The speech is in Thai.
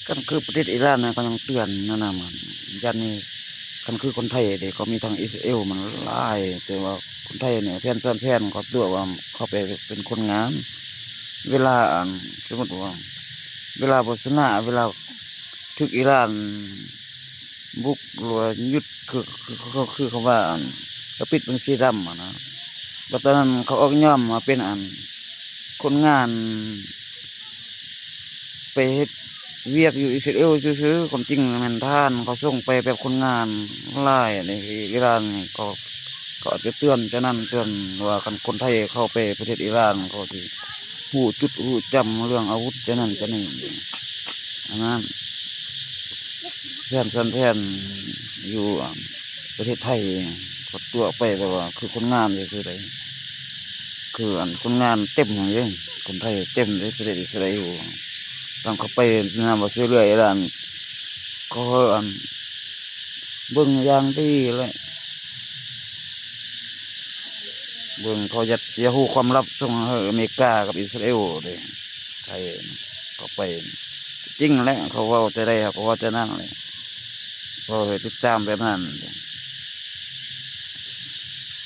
กันคือประเทศอิหร่านนะก็ยังเตือนนะมันยันนี่กันคือคนไทยเด็กเขามีทางอิสราเอลมันหลายแต่ว่าคนไทยเนี่ยแพนเขาตัวว่าเขาไปเป็นคนงานเวลาสมมติว่าเวลาบทสนทนาเวลาทึกอิหร่านบุกหรือว่ายุดคือเขาว่าเขาปิดเป็นสีดำนะแล้วตอนนั้นเขาออกย่อมมาเป็นคนงานไปเฮ็ดเวียกอยู่อิสราเอลซื้อๆความจริงมันท่านเขาส่งไปแบบคนงานไล่ในอิหร่านนี่ก็จะเตือนจะนั่นเตือนว่าคนไทยเข้าไปประเทศอิหร่านเขาที่หูจุดหูจำเรื่องอาวุธจะนั่นจะนี่อันนั้นแทนอยู่ประเทศไทยก็ตัวไปแต่ว่าคือคนงานเลยคืออะไรคือคนงานเต็มอย่างนี้คนไทยเต็มในประเทศอิสราเอลตามเขาไปนำมาช่วยเหลืออิหร่านก็เบิ่งอย่างที่เลยเบิ่งเขาจะหูความลับส่งให้อเมริกากับอิสราเอลเลยไทยเขาไปจริงแล้วเขาว่าจะได้เขาว่าจะนั่นเลยพอติดตามแบบนั้น